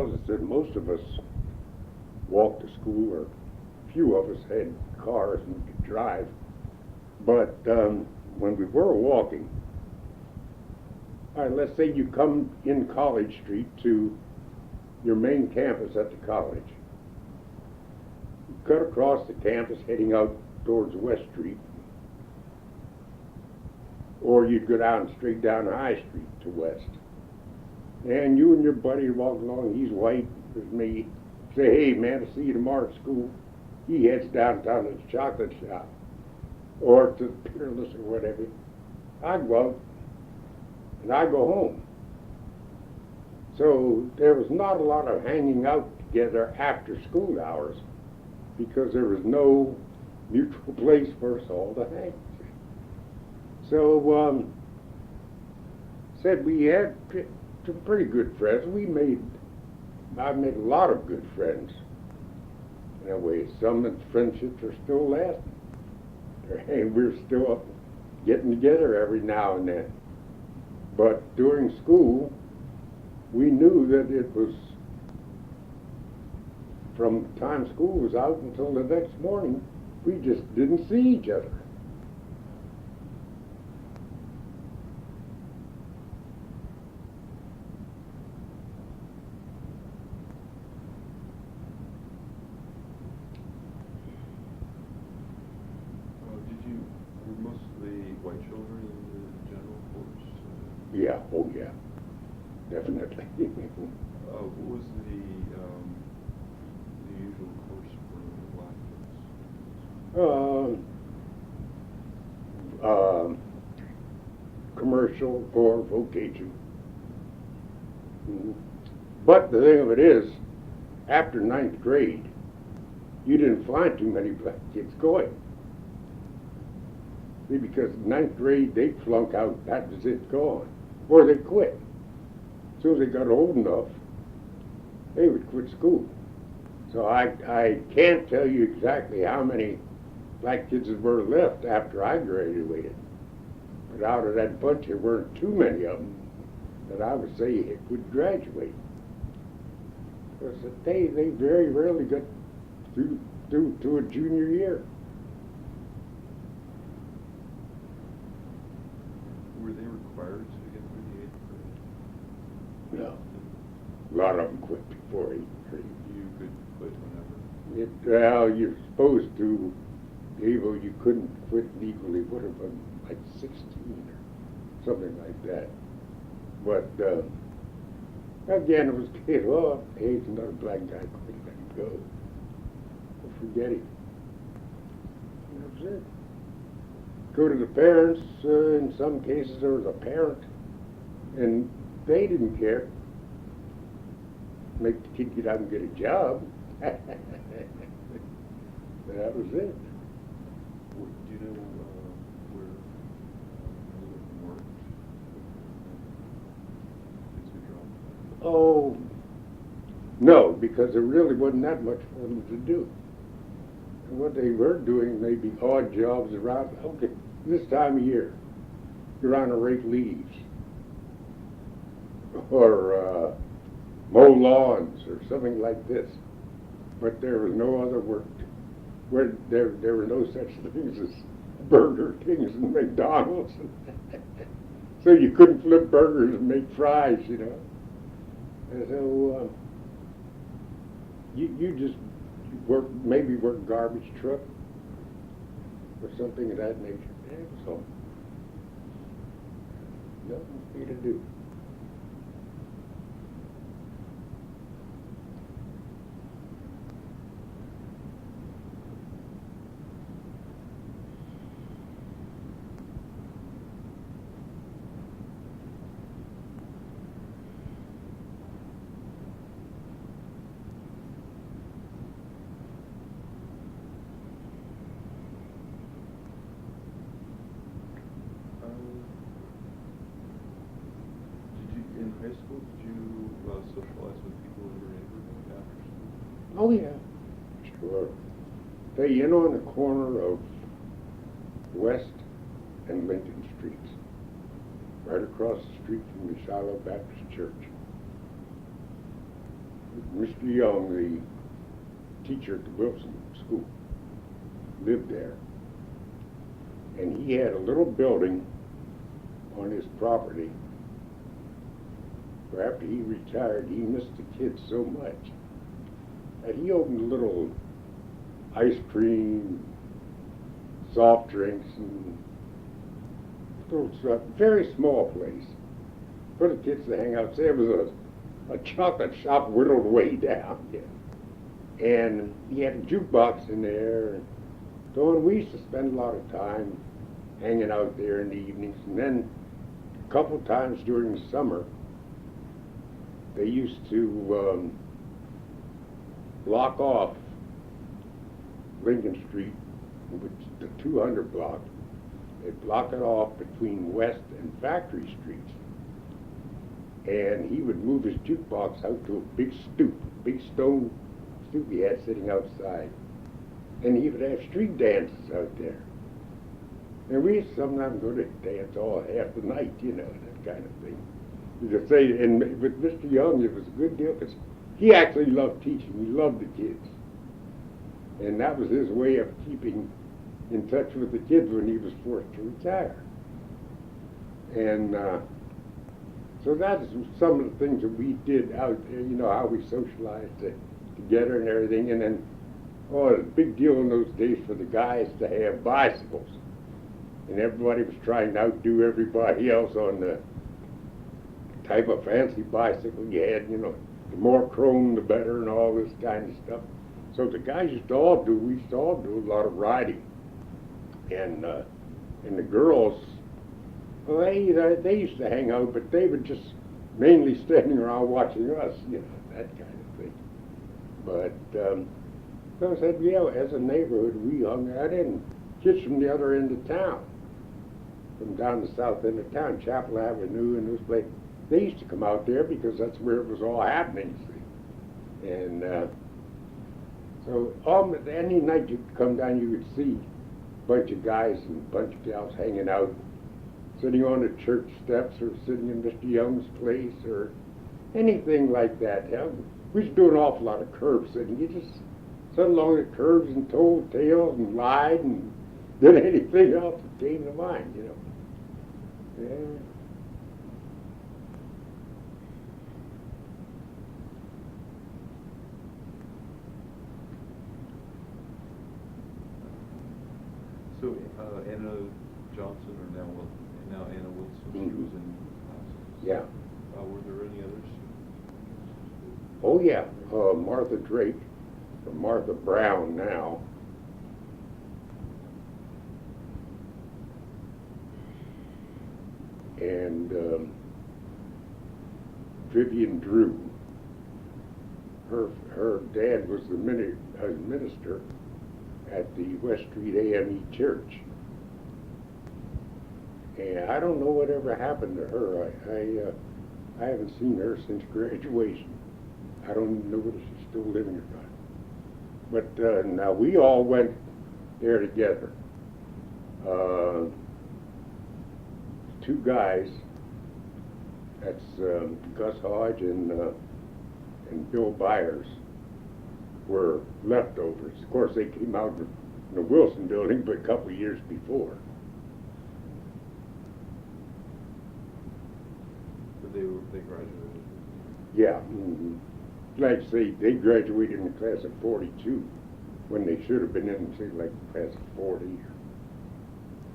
Well, as I said, most of us walked to school, or few of us had cars and could drive. But when we were walking, all right, let's say you come in College Street to your main campus at the college. You cut across the campus heading out towards West Street, or you'd go down straight down High Street to West. And you and your buddy walk along, he's white, there's me, say, hey man, I see you tomorrow at school. He heads downtown to the chocolate shop, or to the Peerless or whatever. I go out, and I go home. So there was not a lot of hanging out together after school hours, because there was no mutual place for us all to hang. So said we had some pretty good friends. I made a lot of good friends. In a way, some friendships are still lasting. And we're still getting together every now and then. But during school, we knew that it was from the time school was out until the next morning, we just didn't see each other. Were mostly white children in the general course? Yeah, oh yeah, definitely. What was the usual course for the black kids? Commercial or vocation. But the thing of it is, after 9th grade, you didn't find too many black kids going. See, because 9th grade, they flunk out, that was it, gone. Or they quit. As soon as they got old enough, they would quit school. So I can't tell you exactly how many black kids were left after I graduated. But out of that bunch, there weren't too many of them that I would say would graduate. Because they very rarely got through to a junior year. Were they required to get through the 8th grade? No. A lot of them quit before 8th grade. You could quit whenever? Well, you're supposed to be able, you couldn't quit legally, would have been like 16 or something like that. But again, it was kid, oh, hey, it's another black guy quit, let him go. Well, forget it. That was it. Go to the parents, in some cases there was a parent, and they didn't care. Make the kid get out and get a job. But that was it. Do you know where anyone worked? Kids who dropped? Oh, no, because there really wasn't that much for them to do. And what they were doing, maybe odd jobs around, okay, this time of year, you're on to rake leaves, or mow lawns, or something like this. But there was no other work. Where there were no such things as Burger Kings and McDonald's. So you couldn't flip burgers and make fries, you know. And so you just maybe work garbage truck or something of that nature. Yeah, it was all. Nothing for you to do. In high school, did you socialize with people in your neighborhood after school? Oh yeah, sure. Hey, you know, on the corner of West and Linton Streets, right across the street from the Shiloh Baptist Church, Mr. Young, the teacher at the Wilson School, lived there. And he had a little building on his property. But after he retired, he missed the kids so much that he opened a little ice cream, soft drinks, and little stuff, very small place for the kids to hang out. Say it was a chocolate shop whittled way down. Yeah. And he had a jukebox in there. So we used to spend a lot of time hanging out there in the evenings. And then a couple times during the summer, they used to block off Linton Street, which is the 200 block. They'd block it off between West and Factory Streets. And he would move his jukebox out to a big stoop, big stone stoop he had sitting outside. And he would have street dances out there. And we used to sometimes go to dance all half the night, you know, that kind of thing. You could say, and with Mr. Young, it was a good deal because he actually loved teaching. He loved the kids. And that was his way of keeping in touch with the kids when he was forced to retire. And so that's some of the things that we did out there, you know, how we socialized together and everything. And then, oh, it was a big deal in those days for the guys to have bicycles. And everybody was trying to outdo everybody else on the type of fancy bicycle you had, you know, the more chrome the better and all this kind of stuff. So the guys we used to all do a lot of riding. And the girls, well, they used to hang out, but they were just mainly standing around watching us, you know, that kind of thing. But so I said, yeah, as a neighborhood, we hung out in kids from the other end of town, from down the south end of town, Chapel Avenue and those places. They used to come out there because that's where it was all happening, see. And so any night you could come down, you would see a bunch of guys and a bunch of gals hanging out, sitting on the church steps or sitting in Mr. Young's place or anything like that. Hell, we used to do an awful lot of curb sitting. You just sat along the curbs and told tales and lied and did anything else that came to mind, you know. Yeah. So Anna Johnson, or now Anna Wilson, she was in classes. Yeah. Were there any others? Oh yeah, Martha Drake, or Martha Brown now. And Vivian Drew. Her dad was the minister at the West Street AME Church. And I don't know whatever happened to her. I haven't seen her since graduation. I don't even know whether she's still living or not. But now we all went there together. Two guys, that's Gus Hodge and Bill Byers, were leftovers. Of course, they came out in the Wilson building, but a couple of years before. But they graduated? Yeah. Mm-hmm. Like I say, they graduated in the class of 42 when they should have been in, say, like the class of 40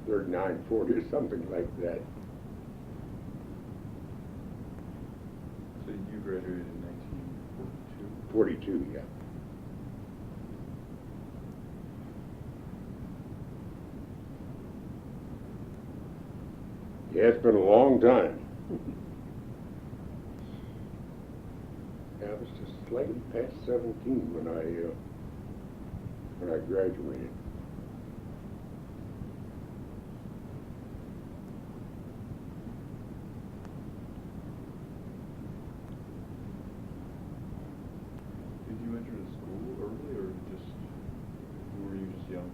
or 39, 40 or something like that. So you graduated in 1942? 42, yeah. Yeah, it's been a long time. Yeah, I was just slightly past 17 when I graduated. Did you enter the school early, or were you just young?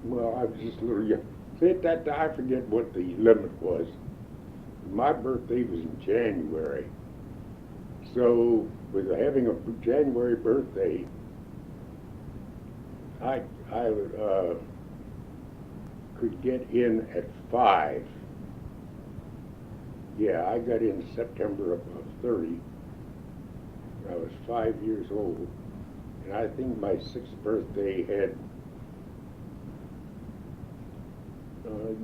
Well, I was just a little young. See, at that time, I forget what the limit was. My birthday was in January. So with having a January birthday, I could get in at 5. Yeah, I got in September of 30. I was 5 years old, and I think my 6th birthday had,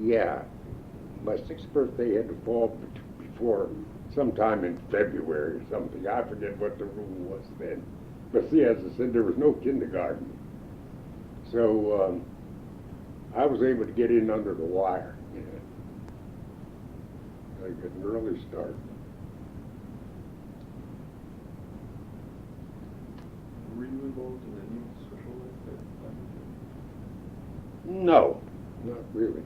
yeah, my 6th birthday had to fall before sometime in February or something. I forget what the rule was then. But see, as I said, there was no kindergarten. So I was able to get in under the wire. Yeah. I got an early start. Were you involved in any social life at that time? No, not really.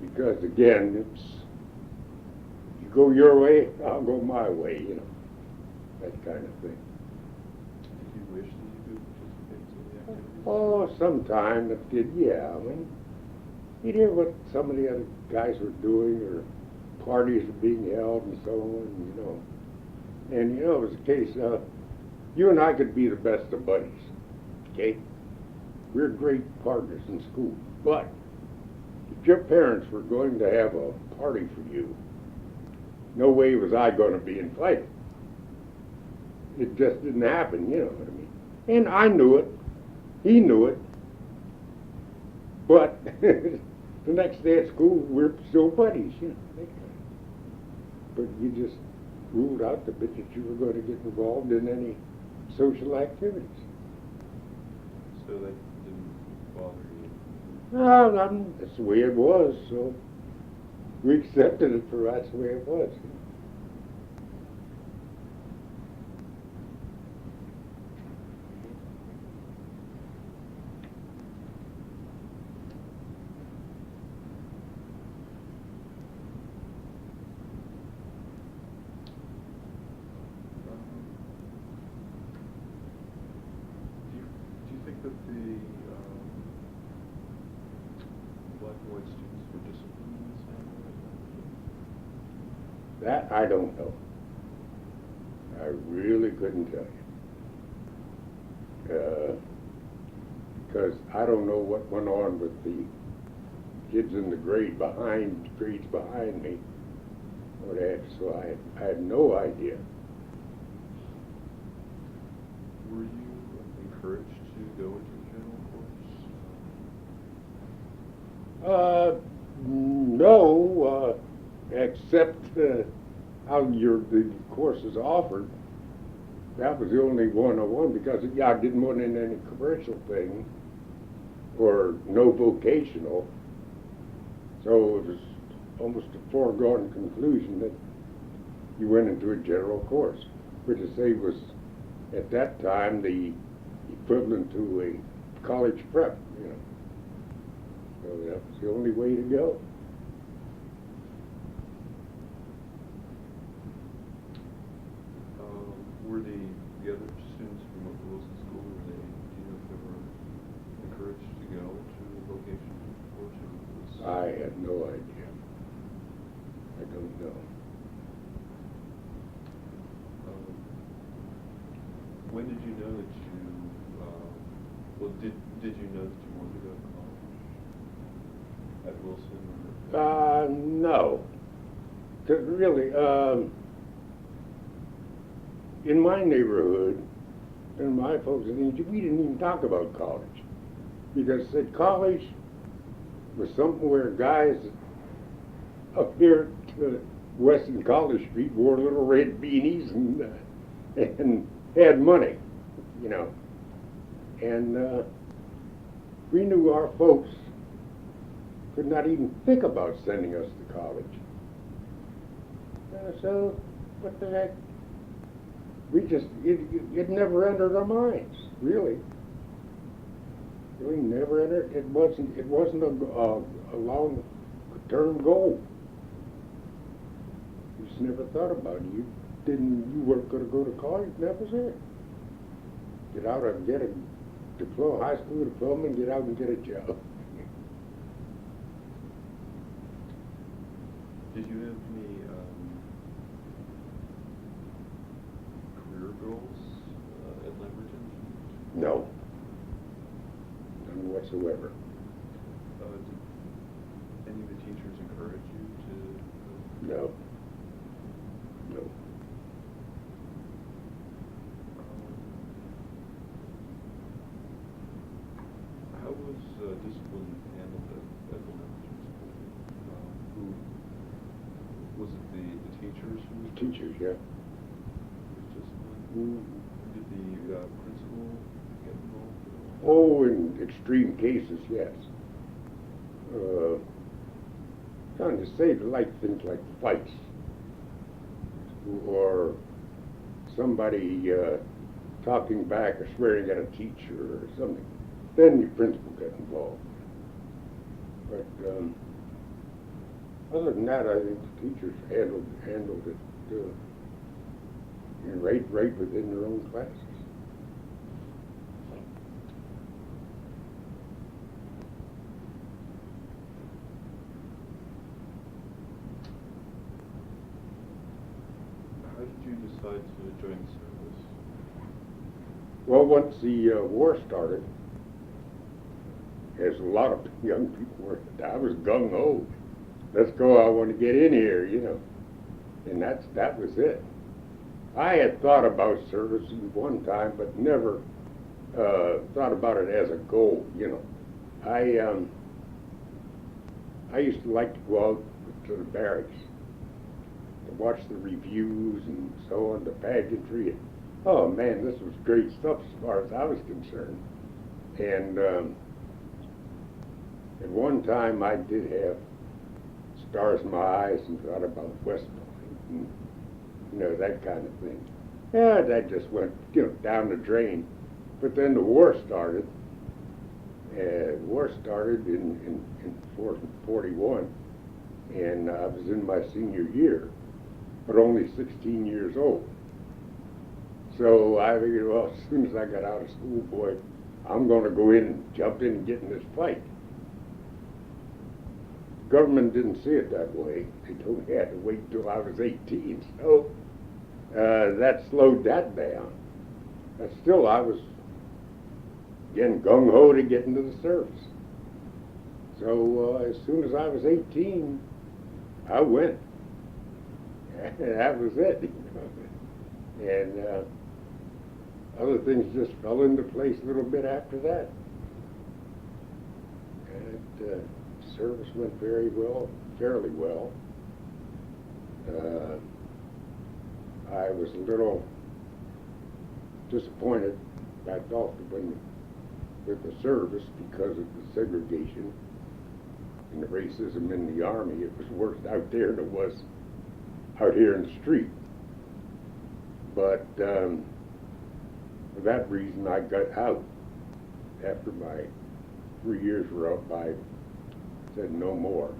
Because again, it's, you go your way, I'll go my way, you know, that kind of thing. Did you wish that you could participate in the activities? Oh, sometime it did, yeah. I mean, you'd hear what some of the other guys were doing, or parties were being held and so on, you know. And, you know, it was a case of, you and I could be the best of buddies, okay? We're great partners in school. But if your parents were going to have a party for you, no way was I going to be invited. It just didn't happen, you know what I mean? And I knew it. He knew it. But the next day at school, we're still buddies, you know. But you just ruled out the bit that you were going to get involved in any social activities. So that didn't bother you? No, that's the way it was, so we accepted it for that's the way it was. Do you think that the black and white students were disciplined in the same way? That I don't know. I really couldn't tell you. Because I don't know what went on with the kids in the grades behind me. What have, so I had no idea. Were you encouraged to go into the general course? No, except how the course is offered. That was the only one I won because I didn't want in any commercial thing or no vocational. So it was almost a foregone conclusion that you went into a general course, which I say was at that time the equivalent to a college prep, you know. So that was the only way to go. Were the other students from Wilson School, do you know if they were encouraged to go to the vocational course? I had no idea. I don't know. When did you know that you, did you know that you wanted to go to college at Wilson? Or? No. 'Cause really, in my neighborhood, and my folks, we didn't even talk about college. Because said college was something where guys up here to Western College Street wore little red beanies and had money, you know. And we knew our folks could not even think about sending us to college. So, what the heck? We just, it never entered our minds, really. We never entered, it wasn't a long-term goal. You just never thought about it. You weren't going to go to college, that was it. Get out and get a diploma, high school diploma, and get out and get a job. Did you have any career girls at Lamberton? No. None whatsoever. Did any of the teachers encourage you to? No. No. How was discipline handled at the Lamberton School? Who was it? The teachers who? Teachers, yeah. Was disciplined? Mm. Did the principal get involved? Oh, in extreme cases, yes. Trying to say like things like fights, or somebody talking back or swearing at a teacher or something. Then the principal got involved. But other than that, I think the teachers handled it right within their own classes. How did you decide to join the service? Well, once the war started, as a lot of young people were, I was gung-ho. Let's go, I want to get in here, you know. And that was it. I had thought about service one time, but never thought about it as a goal, you know. I used to like to go out to the barracks to watch the reviews and so on, the pageantry. And, oh man, this was great stuff as far as I was concerned. And at one time I did have stars in my eyes and thought about West Point and, you know, that kind of thing. Yeah, that just went, you know, down the drain. But then the war started. War started in 41, and I was in my senior year, but only 16 years old. So I figured, well, as soon as I got out of school, boy, I'm going to go in and jump in and get in this fight. Government didn't see it that way. They told me I had to wait until I was 18, so that slowed that down. But still, I was getting gung-ho to get into the service. So as soon as I was 18, I went. That was it. You know? And other things just fell into place a little bit after that. And service went very well, fairly well. I was a little disappointed, I thought, with the service because of the segregation and the racism in the Army. It was worse out there than it was out here in the street. But for that reason, I got out. After my 3 years were up, I said no more.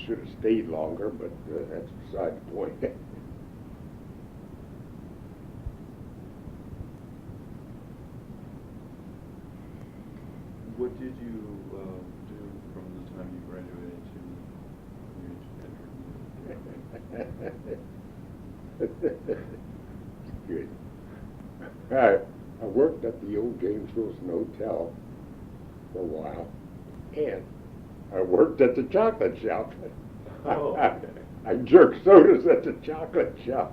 Should have stayed longer, but that's beside the point. What did you do from the time you graduated to when you entered? Good. I worked at the old James Wilson Hotel for a while, and I worked at the chocolate shop. Oh. I jerked sodas at the chocolate shop.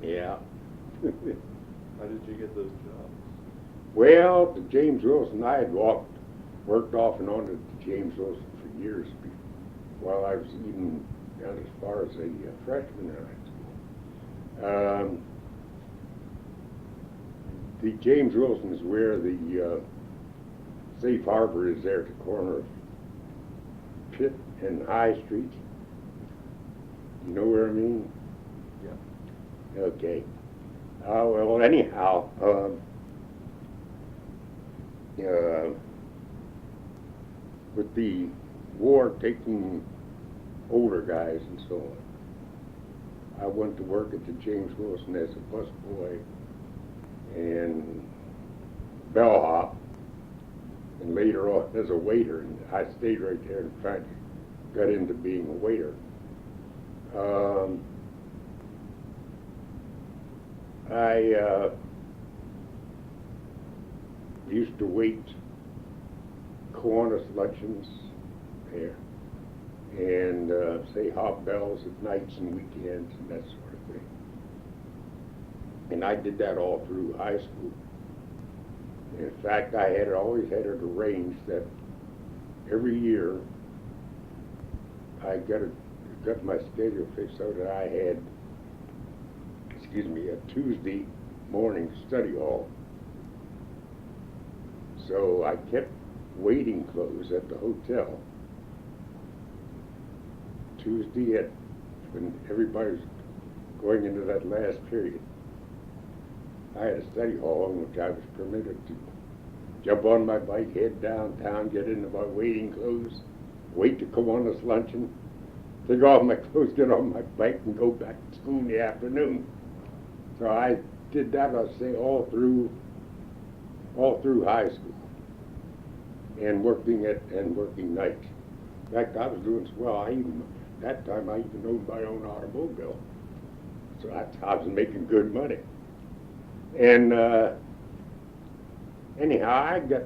Yeah. How did you get those jobs? Well, the James Wilson, I had worked off and on at the James Wilson for years while I was even down as far as a freshman in high school. The James Wilson is where the safe harbor is there at the corner of Pitt and High Street. You know where I mean? Yeah. Okay. Well, anyhow, with the war taking older guys and so on, I went to work at the James Wilson as a busboy and bellhop, and later on as a waiter. And I stayed right there and finally got into being a waiter. I used to wait Kiwanis luncheons there, and say hobnells at nights and weekends and that sort of thing. And I did that all through high school. In fact, I had always had it arranged that every year I got my schedule fixed so that I had, a Tuesday morning study hall. So I kept waiting clothes at the hotel Tuesday when everybody's going into that last period. I had a study hall in which I was permitted to jump on my bike, head downtown, get into my waiting clothes, wait to Kiwanis luncheon, take off my clothes, get on my bike, and go back to school in the afternoon. So I did that, I'll say, all through high school, and working nights. In fact, I was doing swell. That time I even owned my own automobile, so I was making good money. And anyhow, I got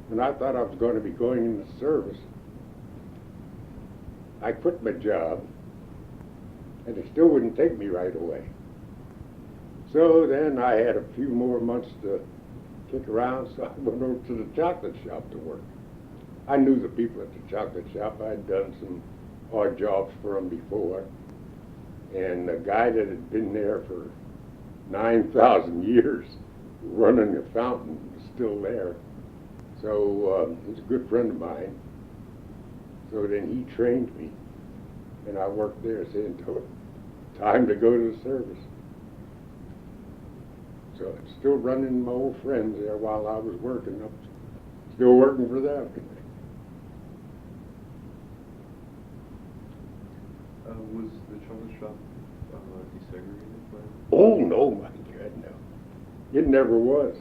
when I thought I was going to be going into service, I quit my job, and it still wouldn't take me right away. So then I had a few more months to kick around, so I went over to the chocolate shop to work. I knew the people at the chocolate shop. I'd done some odd jobs for them before, and the guy that had been there for 9,000 years running the fountain was still there. So he's a good friend of mine. So then he trained me, and I worked there until time to go to the service. So I'm still running my old friends there while I was working. I'm still working for them. Was the chocolate shop desegregated by? Oh no, my God, no! It never was.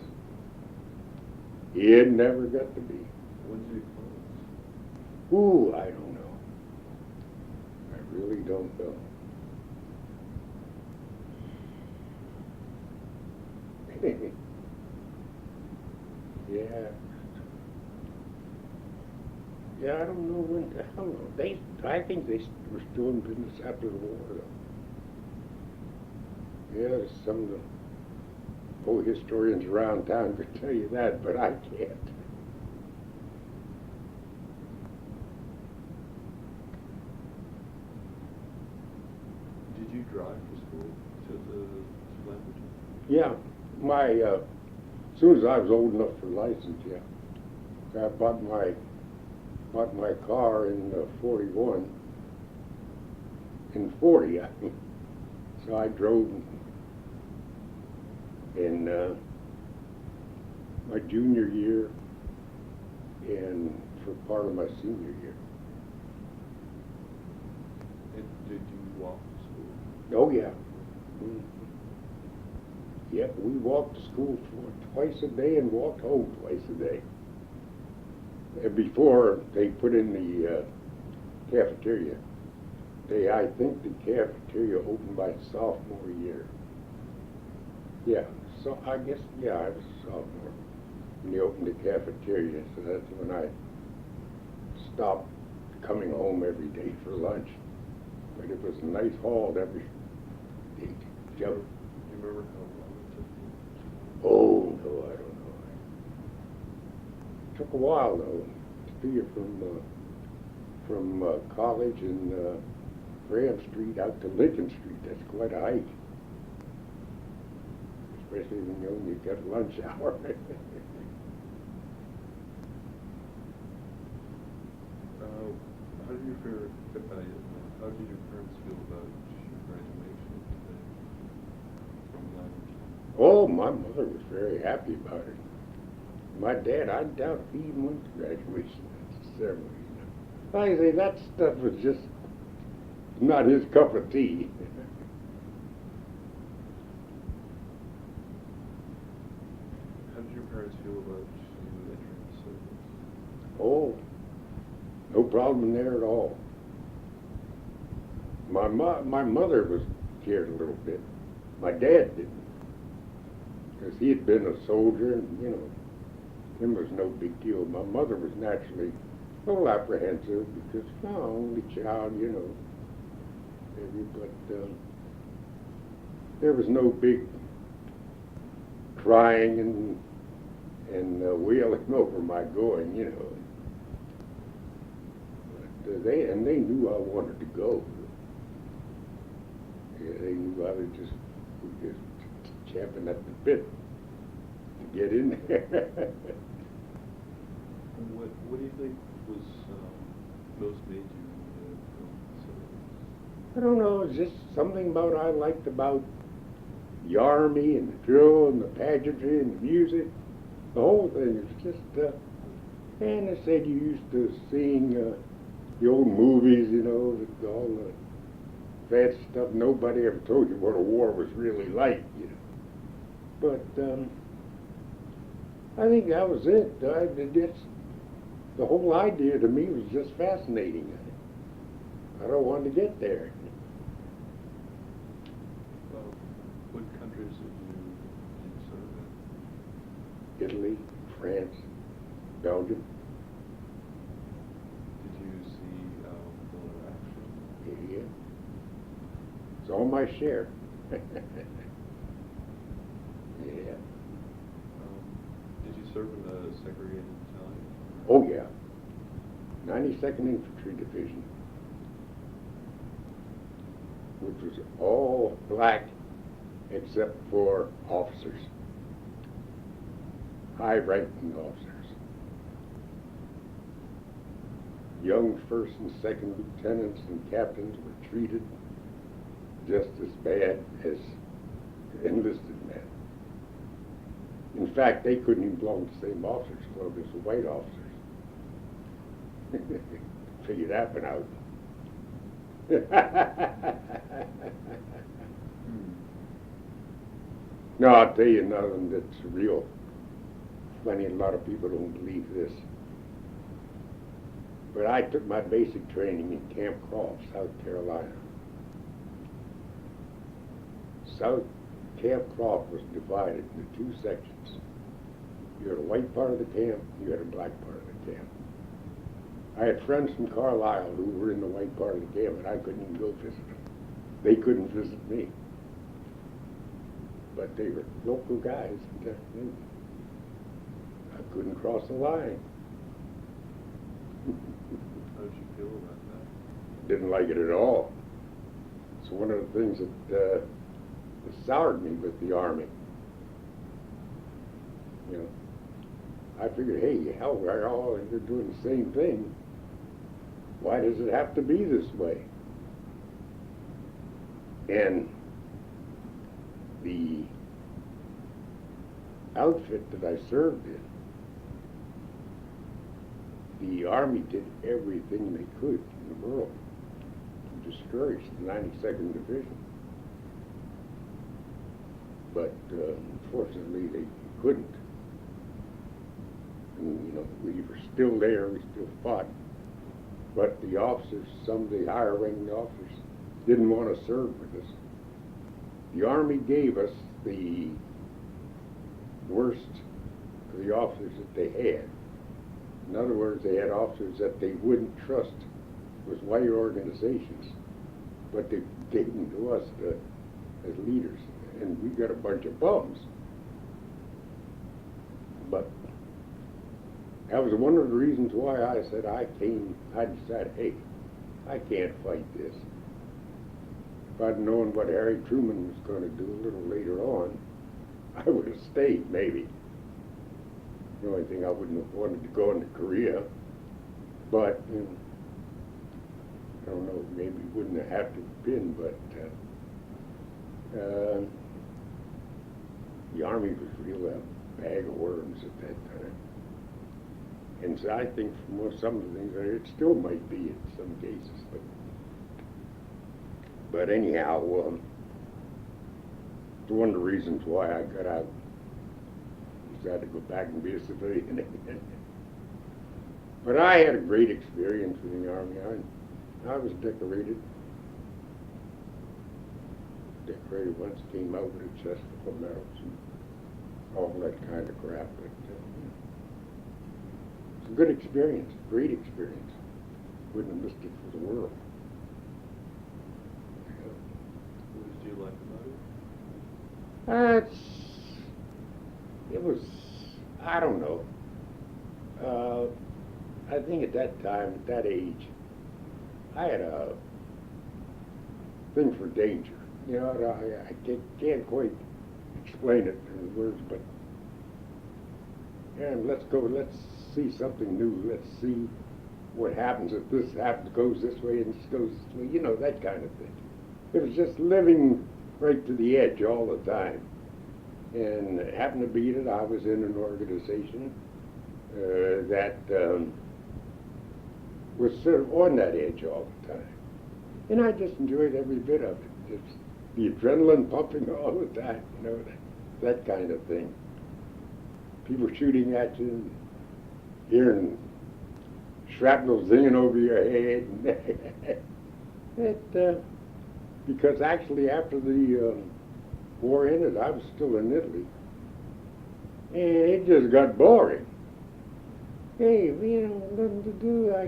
It never got to be. When did it close? Ooh, I don't know. I really don't know. Yeah, I don't know when. I don't know. I think they were still in business after the war, though. Yeah, some of the old historians around town could tell you that, but I can't. Did you drive to school to the language? Yeah, as soon as I was old enough for license, yeah. I bought my car in 41, in 40, I mean. So I drove in my junior year and for part of my senior year. And did you walk to school? Oh, yeah. Mm-hmm. Yep, we walked to school twice a day and walked home twice a day. Before they put in the cafeteria. I think the cafeteria opened by sophomore year. Yeah, so I guess, yeah, I was a sophomore when they opened the cafeteria, so that's when I stopped coming home every day for lunch. But it was a nice haul every day. Do you remember how long it took you? Oh, no, I don't know. It took a while, though, to be from college and Graham Street out to Linton Street. That's quite a hike, especially when you only got lunch hour. How did your parents feel about your graduation today from language? Oh, my mother was very happy about it. My dad, I doubt if he even went to graduation ceremony. Like I say, that stuff was just not his cup of tea. How did your parents feel about you entering the service? Oh, no problem there at all. My mother was scared a little bit. My dad didn't, because he had been a soldier, and him was no big deal. My mother was naturally a little apprehensive because, only child, maybe, but there was no big crying and wailing over my going, But they knew I wanted to go. Yeah, they knew I was just champing at the bit to get in there. What do you think was most made you film? I don't know, it's just something I liked about the Army and the drill and the pageantry and the music. The whole thing is just, and they said you used to seeing the old movies, with all the fancy stuff. Nobody ever told you what a war was really like, But I think that was it. The whole idea to me was just fascinating. I don't want to get there. Well, what countries did you serve in? Italy, France, Belgium. Did you see Miller action? Yeah. It's all my share. Yeah. Did you serve in the segregated battalion? Oh, yeah. 92nd Infantry Division, which was all black except for officers, high-ranking officers. Young first and second lieutenants and captains were treated just as bad as enlisted men. In fact, they couldn't even belong to the same officers club as the white officers. Figure that one out. No, I'll tell you nothing that's real funny. A lot of people don't believe this. But I took my basic training in Camp Croft, South Carolina. Camp Croft was divided into two sections. You had a white part of the camp, you had a black part of the camp. I had friends from Carlisle who were in the white part of the camp, and I couldn't even go visit them. They couldn't visit me. But they were local guys. I couldn't cross the line. How did you feel about that? Didn't like it at all. It's one of the things that soured me with the Army. I figured, hey, hell, we're all doing the same thing. Why does it have to be this way? And the outfit that I served in, the Army did everything they could in the world to discourage the 92nd Division. But unfortunately, they couldn't. And, we were still there, we still fought. But the officers, some of the higher ranking officers, didn't want to serve with us. The Army gave us the worst of the officers that they had. In other words, they had officers that they wouldn't trust with white organizations, but they gave them to us as leaders, and we got a bunch of bums. But that was one of the reasons why I said I decided, hey, I can't fight this. If I'd known what Harry Truman was going to do a little later on, I would have stayed, maybe. The only thing I wouldn't have wanted to go into Korea, but I don't know, maybe it wouldn't have had to have been, but the Army was really a bag of worms at that time. And so I think from some of the things, it still might be in some cases, but anyhow, it's one of the reasons why I got out. Decided to go back and be a civilian again. But I had a great experience in the Army. I was decorated. decorator once came out with a chest full of medals and all that kind of crap. But it's a good experience, great experience. Wouldn't have missed it for the world. What did you like about it? It was, I don't know. I think at that time, at that age, I had a thing for danger. You know, I can't quite explain it in words, but let's see something new. Let's see what happens if this goes this way and this goes this way. You know, that kind of thing. It was just living right to the edge all the time. And it happened to be that I was in an organization that was sort of on that edge all the time. And I just enjoyed every bit of it. Just the adrenaline pumping all the time, you know, that kind of thing. People shooting at you, hearing shrapnel zinging over your head. Because actually after the war ended, I was still in Italy. And it just got boring. Hey, you know, nothing to do. I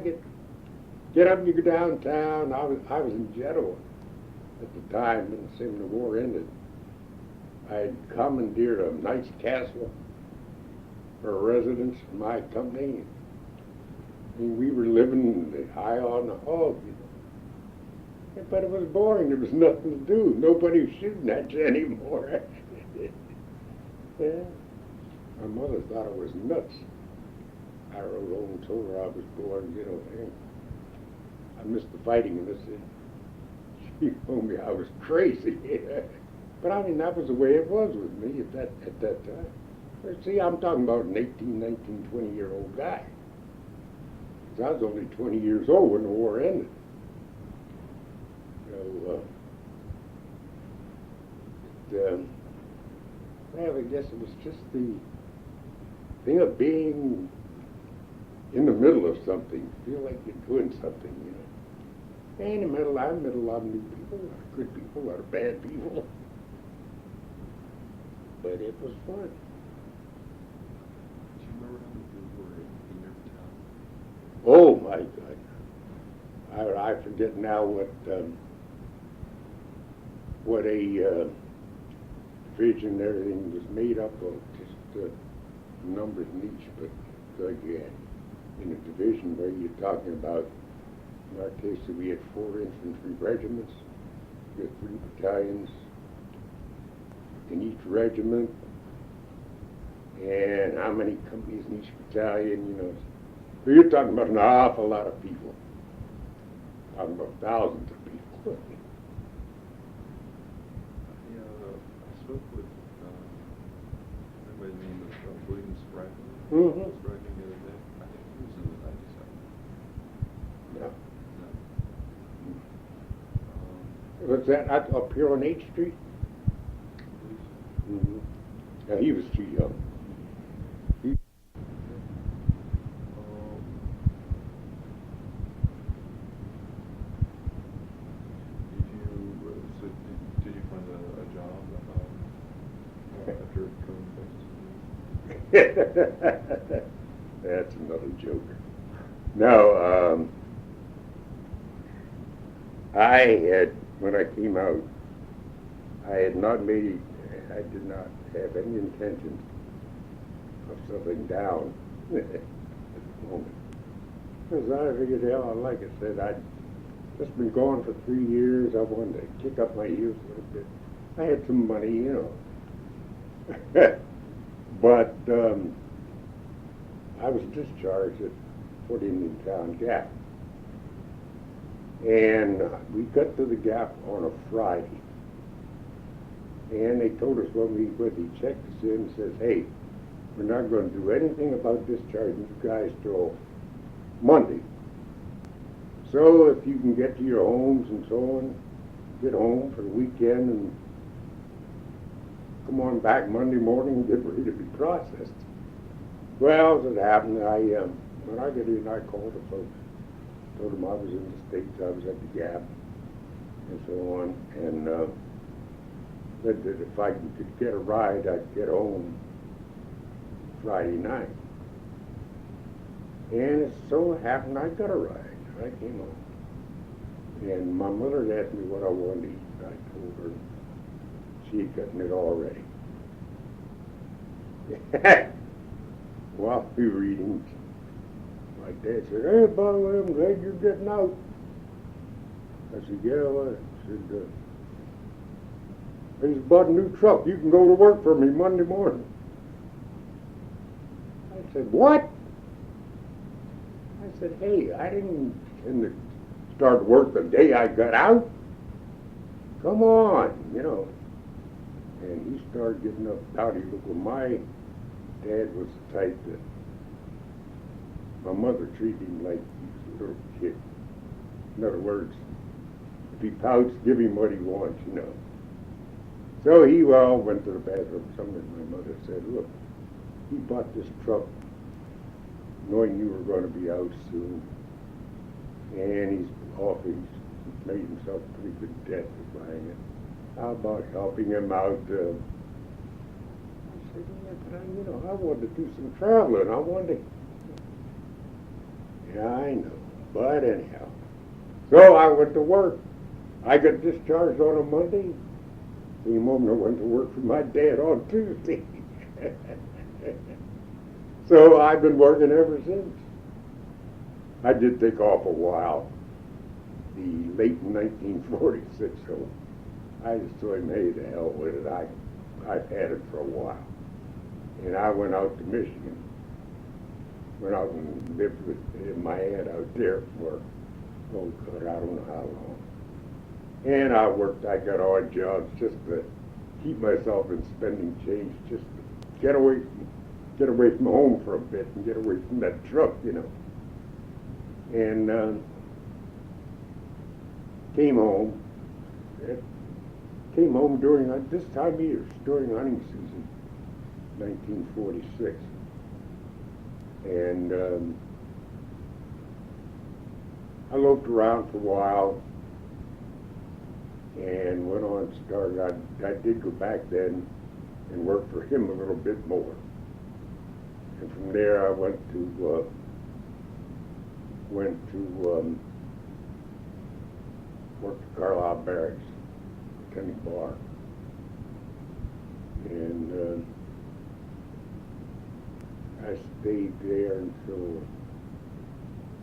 get up and you go downtown. I was in Genoa at the time when the war ended. I had commandeered a nice castle for a residence for my company. And we were living high on the hog, you know. But it was boring. There was nothing to do. Nobody was shooting at you anymore. Yeah. My mother thought I was nuts. I wrote home and told her I was bored, you know. Hey, I missed the fighting in this city. She told me I was crazy. But I mean, that was the way it was with me at that time. But see, I'm talking about an 18, 19, 20-year-old guy. 'Cause I was only 20 years old when the war ended. Well, I guess it was just the thing of being in the middle of something. Feel like you're doing something, you know. And in the middle, I met a lot of new people, a lot of good people, a lot of bad people. But it was fun. Do you remember how many people were in your town? Oh my God! I forget now what a division and everything was made up of. Just numbers in each, but yeah, in a division where you're talking about. In our case, we had 4 infantry regiments. We had 3 battalions in each regiment, and how many companies in each battalion, you know. So you're talking about an awful lot of people. Talking about thousands of people. I spoke with, remember the name of William Spraglin? Mm-hmm. Spraglin the other day. I think he was in the 97. Yeah. No. Was that up here on H Street? Mm-hmm. Yeah, he was too young. Did you find a job after coming back? That's another joke. No, I had, when I came out, I did not have any intention of settling down at the moment. Because I figured, hell, like I said, I'd just been gone for 3 years. I wanted to kick up my heels a little bit. I had some money, you know. But I was discharged at Fort Indian Town Gap. And we got to the Gap on a Friday. And they told us when he checked us in and says, hey, we're not going to do anything about discharging you guys till Monday. So if you can get to your homes and so on, get home for the weekend and come on back Monday morning and get ready to be processed. Well, as it happened, when I got in, I called the folks, told them I was in the States, I was at the Gap, and so on. And Said that if I could get a ride, I'd get home Friday night. And it so happened I got a ride. I came home. And my mother asked me what I wanted to eat. I told her she had gotten it already. While we were eating, my dad said, "Hey, Bob, I'm glad you're getting out." I said, "Yeah, well," I said, "I just bought a new truck. You can go to work for me Monday morning." I said, "What?" I said, "Hey, I didn't intend to start work the day I got out. Come on, you know." And he started getting up pouty. Look, well, my dad was the type that my mother treated him like he was a little kid. In other words, if he pouts, give him what he wants, you know. So he went to the bathroom. Something my mother said, "Look, he bought this truck knowing you were going to be out soon, and he's made himself a pretty good debt for buying it. How about helping him out?" I said, "Yeah, but I wanted to do some traveling. I wanted to." "Yeah, I know. But anyhow." So I went to work. I got discharged on a Monday. Came home and I went to work for my dad on Tuesday. So I've been working ever since. I did take off a while, the late 1946, so I just told him, "Hey, the hell with it. I've had it for a while." And I went out to Michigan. Went out and lived with my aunt out there for, oh God, I don't know how long. And I got odd jobs just to keep myself in spending change, just to get away from home for a bit and get away from that truck, you know. And came home. Came home during this time of year, during hunting season, 1946. And I loafed around for a while and went on started. I did go back then and work for him a little bit more. And from there I went to work at Carlisle Barracks, Lieutenant Bar. And I stayed there until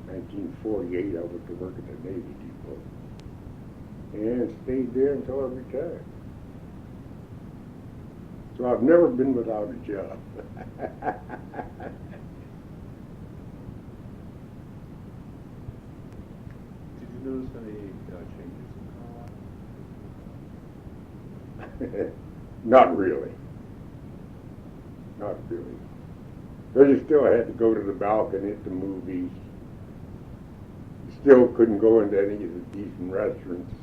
1948. I went to work at the Navy Depot. And stayed there until I retired. So I've never been without a job. Did you notice any changes in Carlisle? Not really. Not really. Because you still had to go to the balcony at the movies. You still couldn't go into any of the decent restaurants.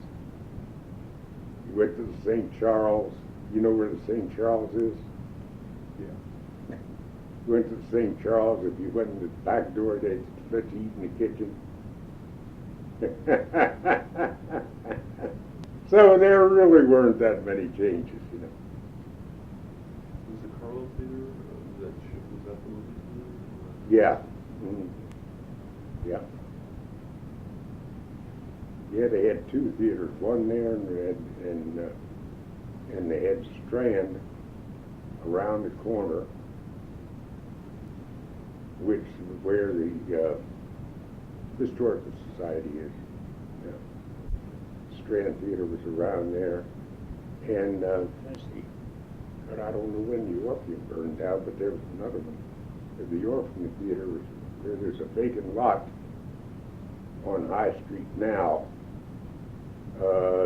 You went to the St. Charles. You know where the St. Charles is? Yeah. You went to the St. Charles. If you went in the back door, they'd let you eat in the kitchen. So there really weren't that many changes, you know. Was the Carlotta Theater, was that the movie theater? Yeah. Mm. Yeah. Yeah, they had two theaters, one there and they had Strand around the corner, which is where the Historical Society is. Yeah. Strand Theater was around there, and let's see, but I don't know when the Orpheum burned down, but there was another one. The Orpheum Theater was where there's a vacant lot on High Street now,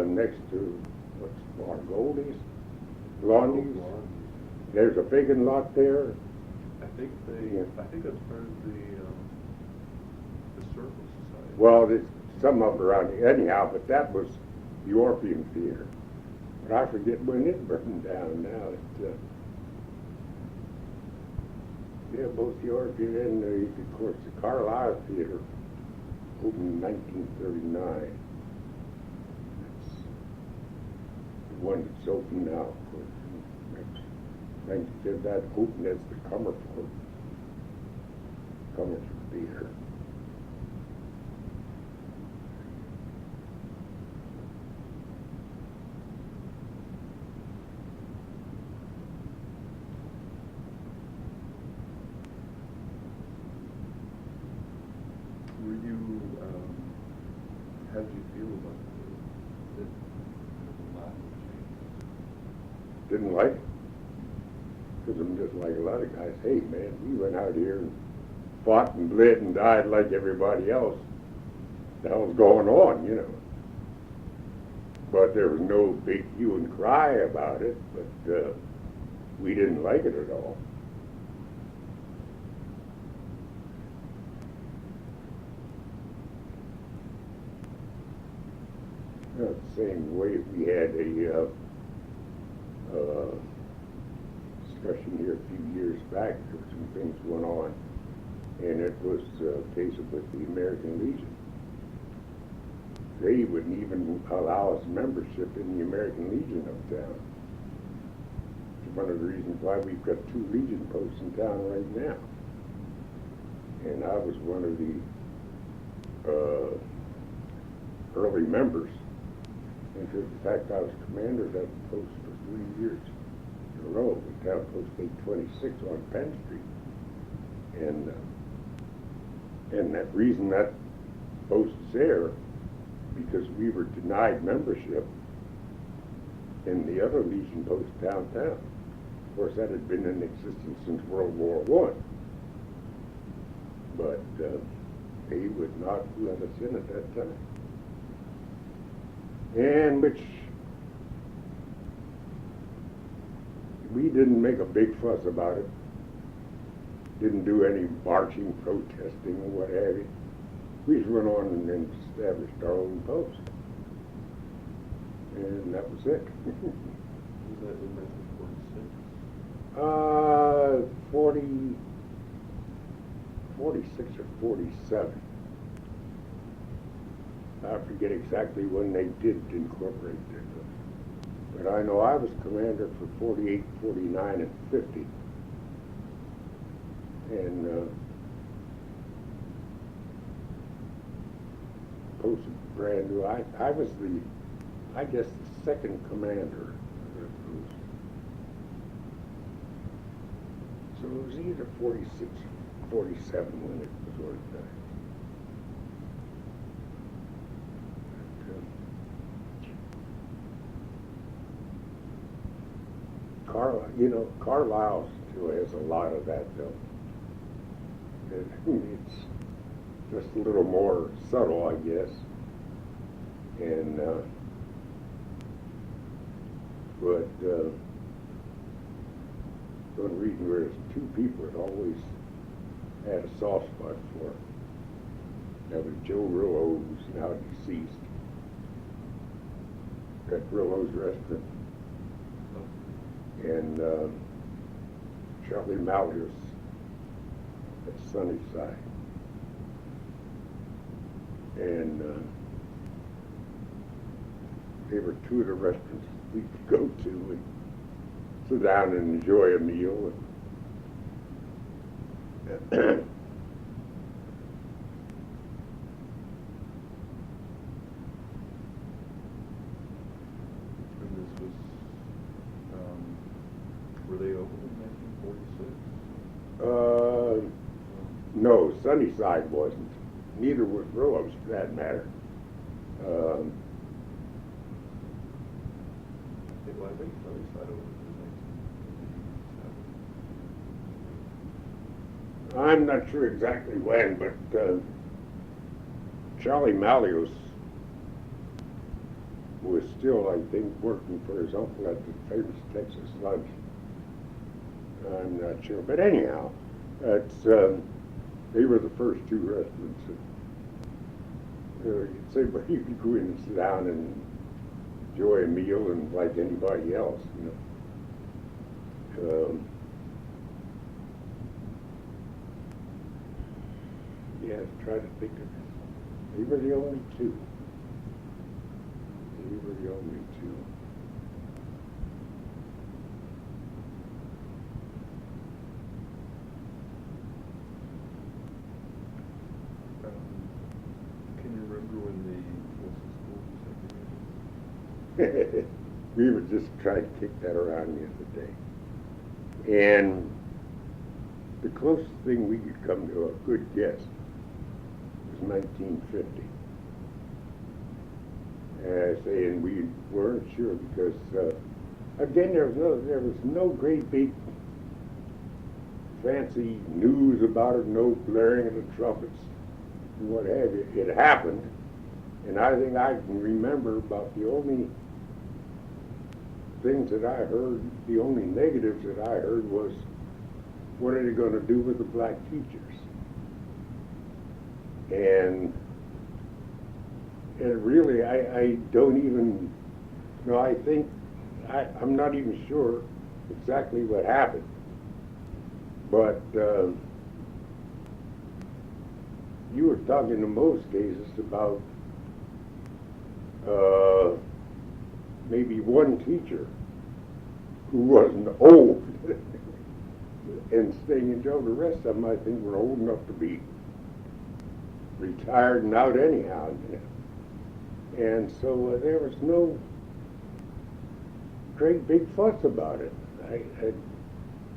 next to what's Bar Goldie's, Blondie's. There's a vacant lot there. I think that's part of the Historical Society. Well, there's some of them around here anyhow, but that was the Orpheum Theater. But I forget when it burned down now. Yeah, both the Orpheum and of course the Carlisle Theater opened in 1939. one that's open now, of course. I think did that open as the Comerford Theater. Were you, how did you feel about the lack of change? Didn't like it. Because I'm just like a lot of guys. Hey, man, we went out here and fought and bled and died like everybody else. The hell's going on, you know? But there was no big hue and cry about it. But we didn't like it at all. The same way we had a discussion here a few years back. There were some things went on, and it was a case with the American Legion. They wouldn't even allow us membership in the American Legion uptown. It's one of the reasons why we've got 2 Legion posts in town right now. And I was one of the early members. In fact, I was commander of that post for 3 years in a row, with town post 826 on Penn Street. And that reason that post is there, because we were denied membership in the other Legion post downtown. Of course, that had been in existence since World War I. But they would not let us in at that time. And which we didn't make a big fuss about it. Didn't do any marching, protesting, or what have you. We just went on and established our own post. And that was it. Was that in 1946? 46 or 47. I forget exactly when they did incorporate it. But I know I was commander for 48, 49, and 50. And post was brand new. I was I guess, the second commander of that post. So it was either 46 or 47 when it was organized. Carlisle still has a lot of that, though. It's just a little more subtle, I guess. And but one reason where there's 2 people that always had a soft spot for. That was Joe Rillo, who's now deceased. At Rillo's restaurant. And Charlie Mallius at Sunnyside. And they were 2 of the restaurants we could go to and sit down and enjoy a meal. And this was, were they open in 1946? No, Sunnyside wasn't. Neither was Rillo's, for that matter. I think Sunnyside opened in 1987. I'm not sure exactly when, but Charlie Mallius was still, I think, working for his uncle at the famous Texas Lunch. I'm not sure, but anyhow, it's they were the first 2 restaurants that you'd say where you could go in and sit down and enjoy a meal and like anybody else, you know. Yeah, try to think of it. They were the only 2. They were the only 2. We were just trying to kick that around the other day. And the closest thing we could come to a good guess was 1950. Saying we weren't sure because, again, there was no great big fancy news about it, no blaring of the trumpets and what have you. It happened, and I think I can remember about the only things that I heard, the only negatives that I heard was, what are they going to do with the black teachers? And really, I don't even, I think, I'm not even sure exactly what happened. But you were talking in most cases about maybe one teacher who wasn't old and staying in jail. The rest of them, I think, were old enough to be retired and out anyhow. And so there was no great big fuss about it.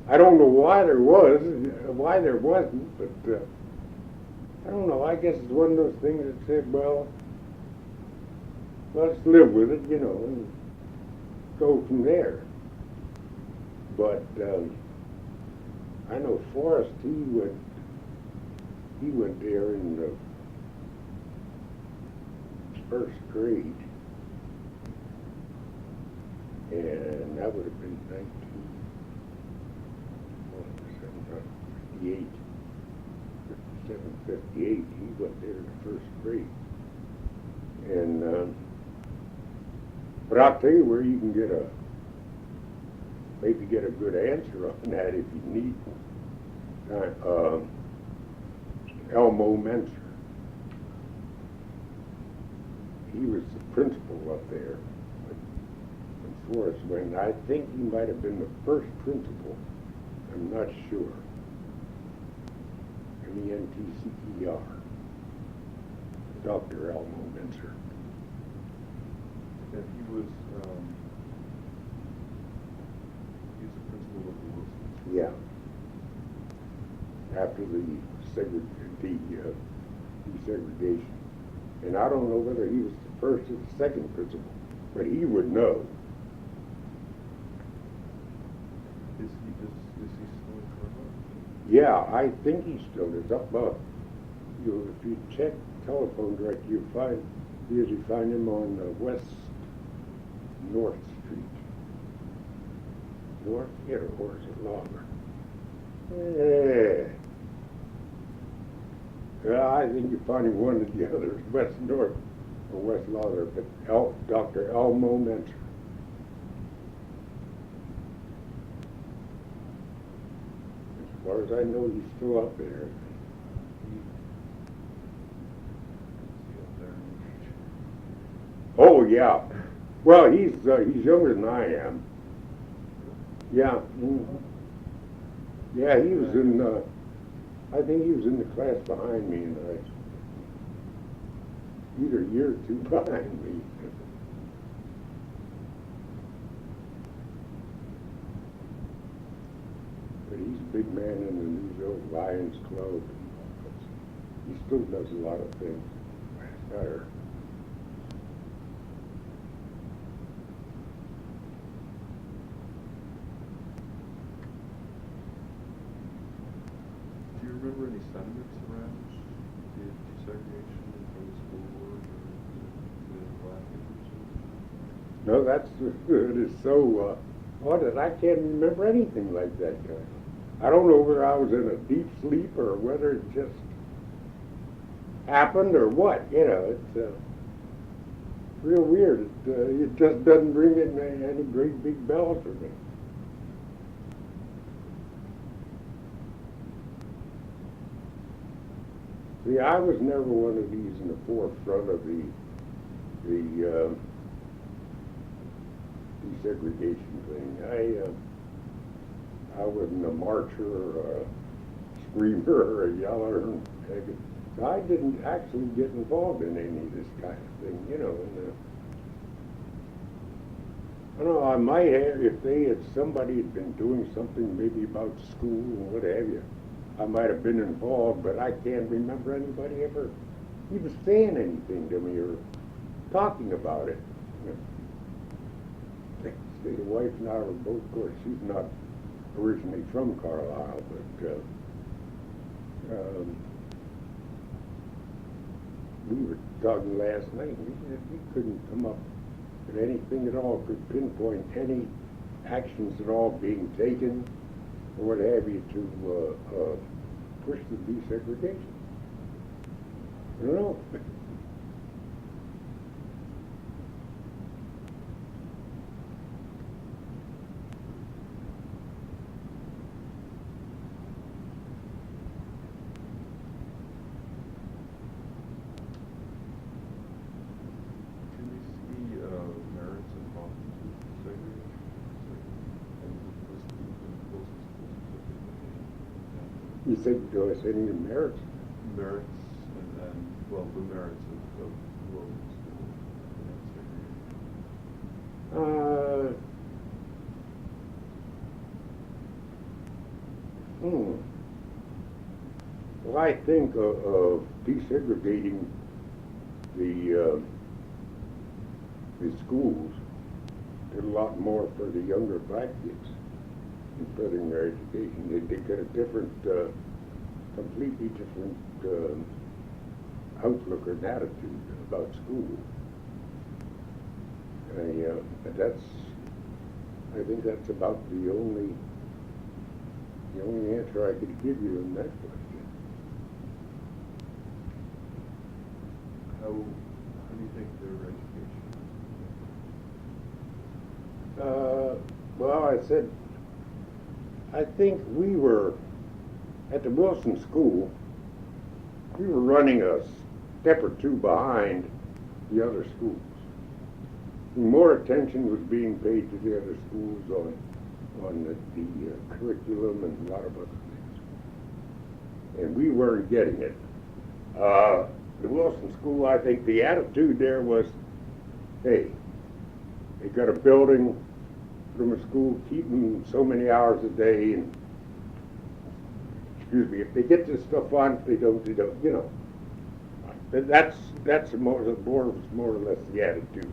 I don't know why there wasn't, but I don't know. I guess it's one of those things that said, well, let's live with it, and go from there. But I know Forrest, he went there in the first grade, and that would have been 1958, 58. He went there in the first grade, and but I'll tell you where you can maybe get a good answer on that if you need one. Elmo Menser. He was the principal up there when Forrest went. I think he might have been the first principal. I'm not sure. Mentcer. Dr. Elmo Menser. And he was the principal of the Wilson School. Yeah. After the desegregation. And I don't know whether he was the first or the second principal, but he would know. Is he still in Carlisle? Yeah, I think he still is up. If you check telephone direct, you usually find him on North Street. North here, or is it longer? Yeah, I think you find him one or the other, West North or West Lawler, but Dr. Elmo Menser. As far as I know, he's still up there. Oh yeah. Well, he's younger than I am. Yeah. Mm-hmm. Yeah, he was in. I think he was in the class behind me, and either a year or two behind me. But he's a big man in the New York Lions Club. He still does a lot of things. Better. Do you remember any sentiments around the desegregation from the school board or the black people? No, it is so odd that I can't remember anything like that. I don't know whether I was in a deep sleep or whether it just happened or what. It's real weird. It just doesn't ring any great big bells for me. See, I was never one of these in the forefront of the desegregation thing. I wasn't a marcher or a screamer or a yeller. I didn't actually get involved in any of this kind of thing, I don't know, I might have, if they had, somebody had been doing something maybe about school or what have you, I might have been involved, but I can't remember anybody ever even saying anything to me or talking about it. The wife and I were both, of course, she's not originally from Carlisle, but we were talking last night, we couldn't come up with anything at all, could pinpoint any actions at all being taken or what have you to push the desegregation. I don't know. Can we see merits and problems with segregation? And list the closest schools to segregation? You think, do I say any merits? Merits and well, the merits of rural schools and segregation. Well, I think of desegregating the schools did a lot more for the younger black kids in furthering their education. They get a different, completely different outlook and attitude about school. I think that's about the only answer I could give you in that question. How do you think their education? Well, I think we were, at the Wilson School, we were running a step or two behind the other schools. More attention was being paid to the other schools on the curriculum and a lot of other things. And we weren't getting it. The Wilson School, I think the attitude there was, hey, they got a building from a school, keep them so many hours a day, and excuse me, if they get this stuff on, if they don't, you know. That's more or less the attitude.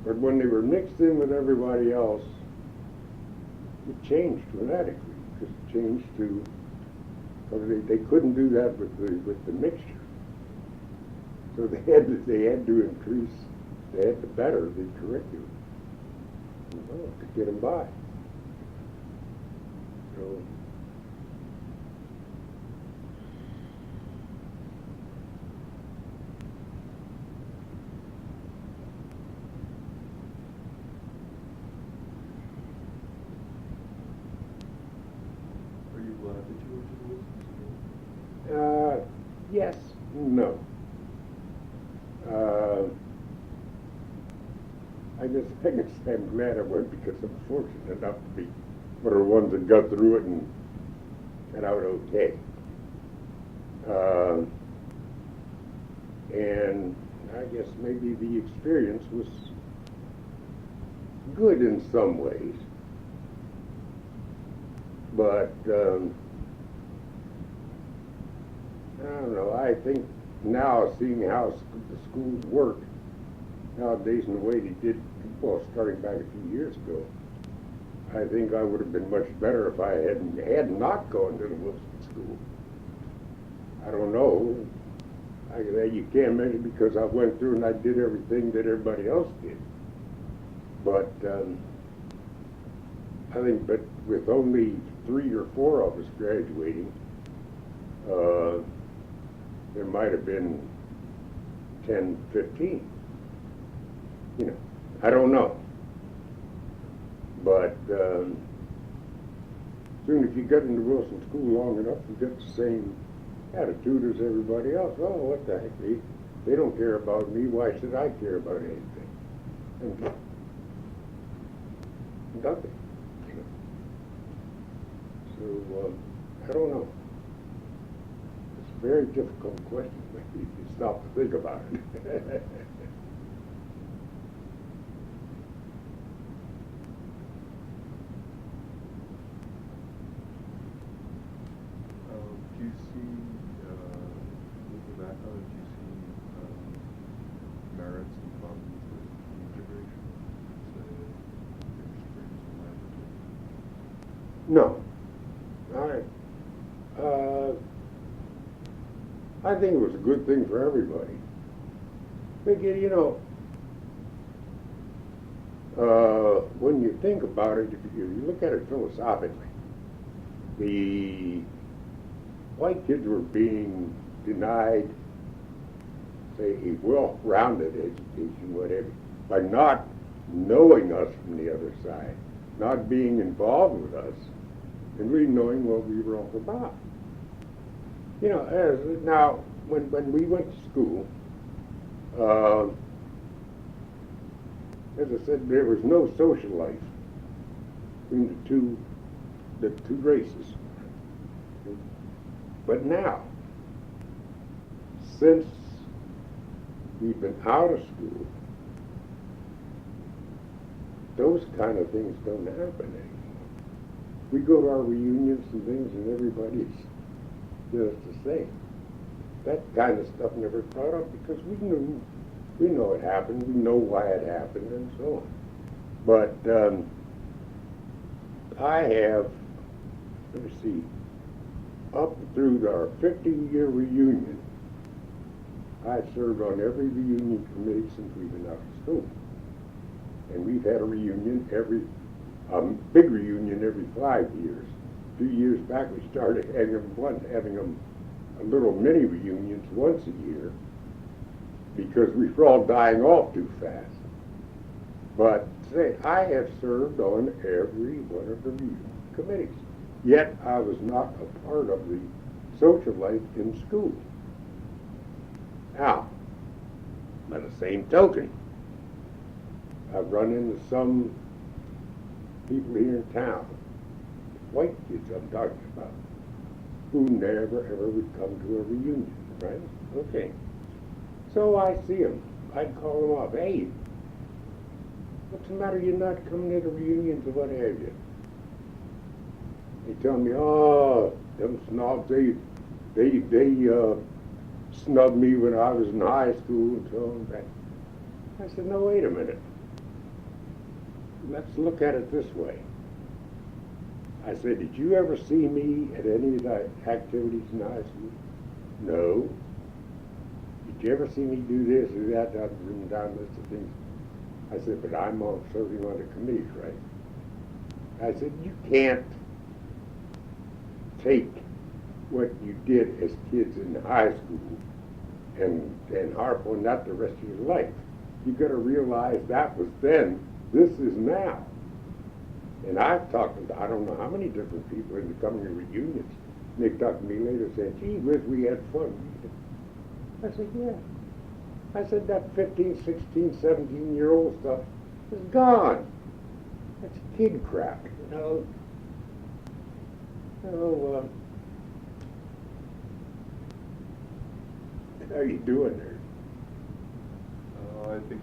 But when they were mixed in with everybody else, it changed dramatically. It just changed to, they couldn't do that with the mixture. So they had to increase, they had to better the curriculum, to get them by. So. Are you glad that you went to the Wilson School? Yes, no. I guess I'm glad I went because I'm fortunate enough to be one of the ones that got through it and got out okay. And I guess maybe the experience was good in some ways. But I don't know, I think now seeing how the schools work nowadays in the way they did, well, starting back a few years ago, I think I would have been much better if I had not gone to the Wilson School. I don't know. You can't measure because I went through and I did everything that everybody else did. But I think, but with only 3 or 4 of us graduating, there might have been 10, 15. You know, I don't know. But soon as you get into Wilson School long enough, you get the same attitude as everybody else. Oh, what the heck? They don't care about me. Why should I care about anything? And nothing. You know. So I don't know. It's a very difficult question if you stop to think about it. No. I think it was a good thing for everybody. Because, when you think about it, if you look at it philosophically, the white kids were being denied, say, a well-rounded education, whatever, by not knowing us from the other side, not being involved with us, and really knowing what we were all about. Now, when we went to school, as I said, there was no social life between the two races. But now, since we've been out of school, those kind of things don't happen anymore. We go to our reunions and things, and everybody's just the same. That kind of stuff never brought up because we know it happened, we know why it happened, and so on. But I have, let me see, up through our 50-year reunion, I've served on every reunion committee since we've been out of school. And we've had a reunion big reunion every 5 years. A few years back we started having them a little mini reunions once a year because we were all dying off too fast. But say, I have served on every one of the reunion committees. Yet I was not a part of the social life in school. Now, by the same token, I've run into some people here in town, white kids I'm talking about, who never ever would come to a reunion, right? Okay. So I see them. I'd call them up. Hey, what's the matter? You're not coming to the reunions or what have you? They tell me, oh, them snobs, they snubbed me when I was in high school and so on. I said, no, wait a minute. Let's look at it this way. I said, did you ever see me at any of the activities in high school? No. Did you ever see me do this or that? I've written down a list of things. I said, but I'm serving on the committees, right? I said, you can't take what you did as kids in high school and harp on that the rest of your life. You got to realize that was then, this is now. And I've talked to I don't know how many different people in the coming reunions. And they talked to me later saying, gee whiz, we had fun. I said, yeah. I said, that 15, 16, 17-year-old stuff is gone. That's kid crap, you know. So, how are you doing there? I think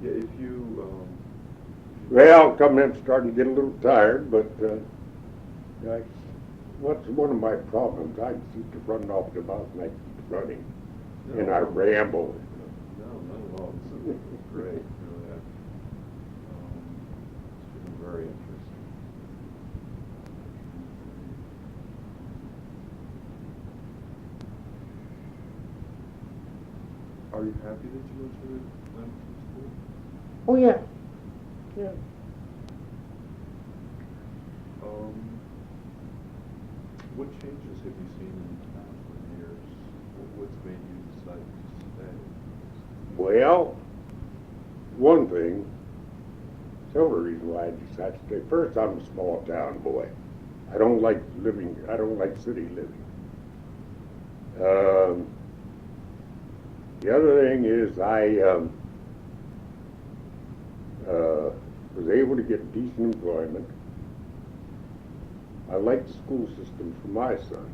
yeah, if you well, coming in, starting to get a little tired, but what's one of my problems? I seem to run off the mouth and I keep running, and I ramble. No, not at all. It's great. Really, it's been very interesting. Are you happy that you went to Linton School? Oh yeah, yeah. What changes have you seen in the town for years? What's made you decide to stay? Well, one thing, several reasons why I decided to stay. First, I'm a small town boy. I don't like city living. The other thing is I was able to get decent employment. I like the school system for my son.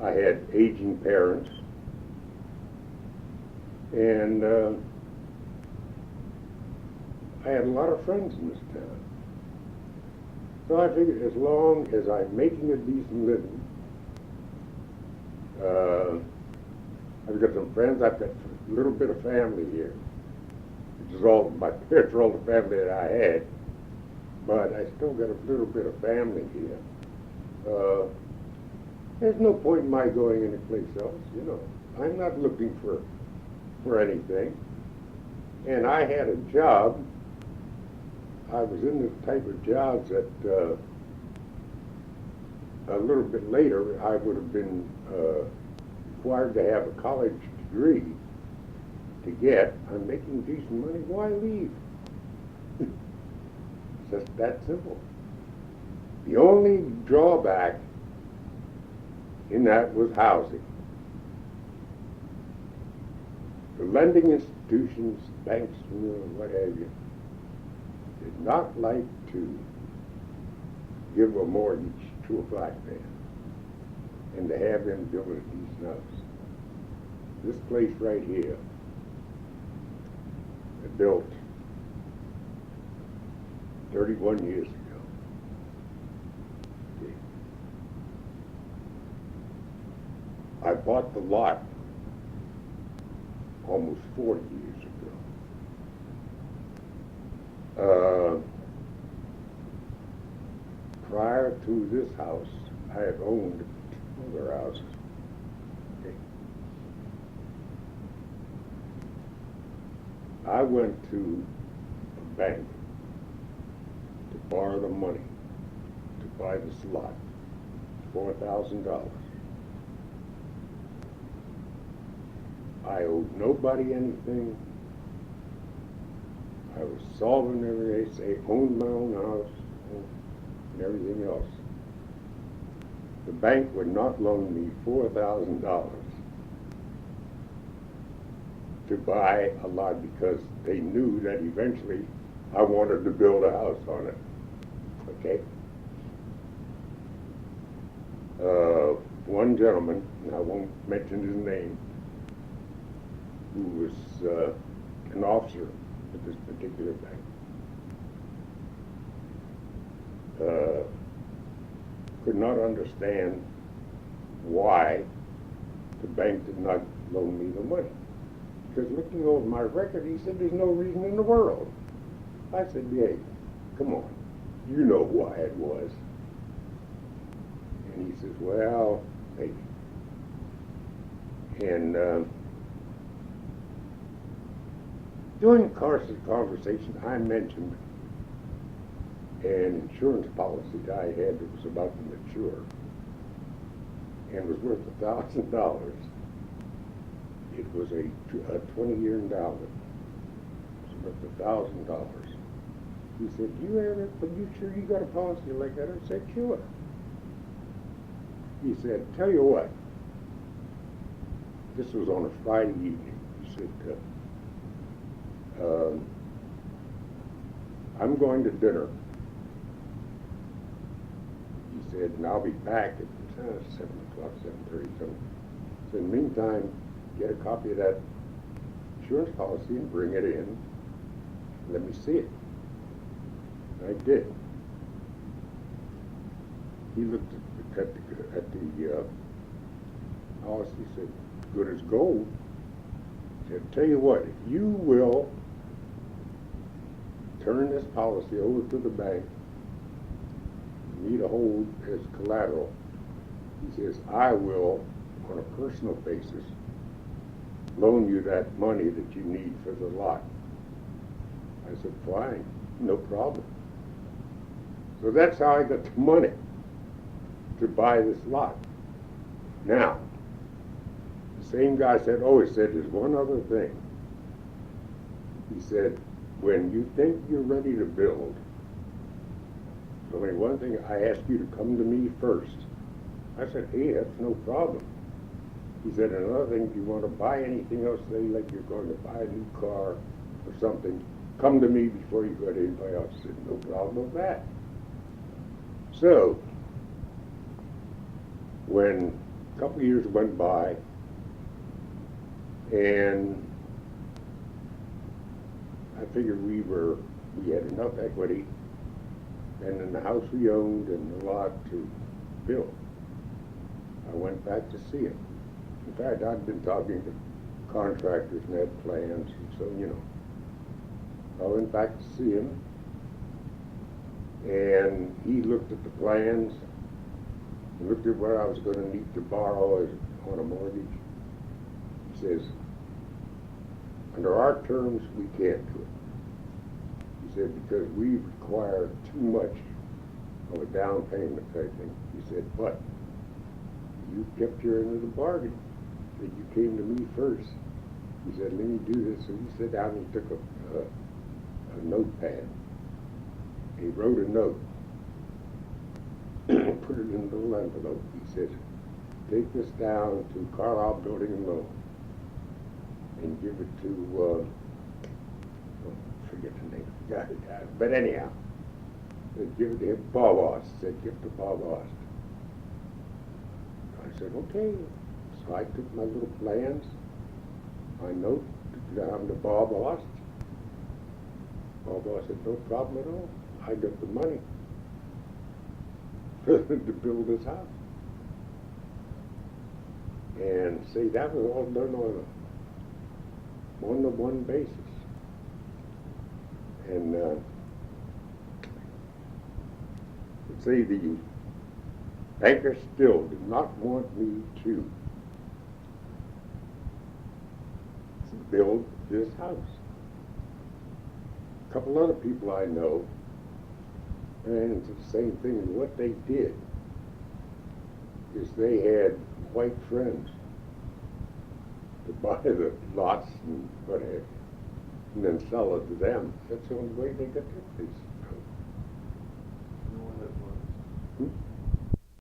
I had aging parents, and I had a lot of friends in this town. So I figured as long as I'm making a decent living, I've got some friends. I've got a little bit of family here, which is all my parents are all the family that I had. But I still got a little bit of family here. There's no point in my going anyplace else, you know. I'm not looking for anything. And I had a job. I was in the type of jobs that a little bit later I would have been required to have a college degree to get. I'm making decent money. Why leave? It's just that simple. The only drawback in that was housing. The lending institutions, banks, what have you, did not like to give a mortgage to a black man and to have him build a decent house. This place right here, it built 31 years ago. Okay. I bought the lot almost 40 years ago. Prior to this house, I had owned other houses. Okay. I went to a bank to borrow the money to buy this lot, $4,000. I owed nobody anything. I was solvent every day, owned my own house and everything else. The bank would not loan me $4,000 to buy a lot because they knew that eventually I wanted to build a house on it. Okay? One gentleman, and I won't mention his name, who was an officer at this particular bank, could not understand why the bank did not loan me the money. Because looking over my record, he said, there's no reason in the world. I said, hey, come on, you know why it was. And he says, well, maybe. And during the course of the conversation, I mentioned an insurance policy that I had that was about to mature and was worth $1,000. It was a 20-year endowment. It was worth $1,000. He said, are you sure you got a policy like that? I said, sure. He said, tell you what, this was on a Friday evening. He said, I'm going to dinner. He said, and I'll be back at 7 o'clock, 7:30 something. So in the meantime, get a copy of that insurance policy and bring it in. Let me see it. I did. He looked at the policy, said, good as gold. He said, tell you what, if you will turn this policy over to the bank, you need a hold as collateral. He says, I will, on a personal basis, loan you that money that you need for the lot. I said, fine, no problem. So that's how I got the money to buy this lot. Now, the same guy said, he said, there's one other thing. He said, when you think you're ready to build, there's only one thing, I ask you to come to me first. I said, hey, that's no problem. He said, another thing, if you want to buy anything else, say like you're going to buy a new car or something, come to me before you go to anybody else. I said, no problem with that. So, when a couple of years went by, and I figured we had enough equity, and in the house we owned and the lot to build. I went back to see him. In fact, I'd been talking to contractors and had plans, and so, you know. I went back to see him, and he looked at the plans, looked at what I was going to need to borrow on a mortgage. He says, under our terms, we can't do it. He said, because we require too much of a down payment type thing. He said, but you kept your end of the bargain. He said, you came to me first. He said, let me do this. So he sat down and he took a notepad. He wrote a note, put it in a little envelope. He said, take this down to Carlisle Building and Loan and give it to, forget the name of the guy. But anyhow, said, give it to him, Bob Ost. Said, give it to Bob Ost. I said, okay. So I took my little plans, my note, took it down to Bob Ost. Bob Ost said, no problem at all. I got the money to build this house. And see, that was all done on a one-to-one basis. And see, the banker still did not want me to build this house. A couple other people I know ran into the same thing, and what they did is they had white friends to buy the lots and what have you, and then sell it to them. That's the only way they got their place.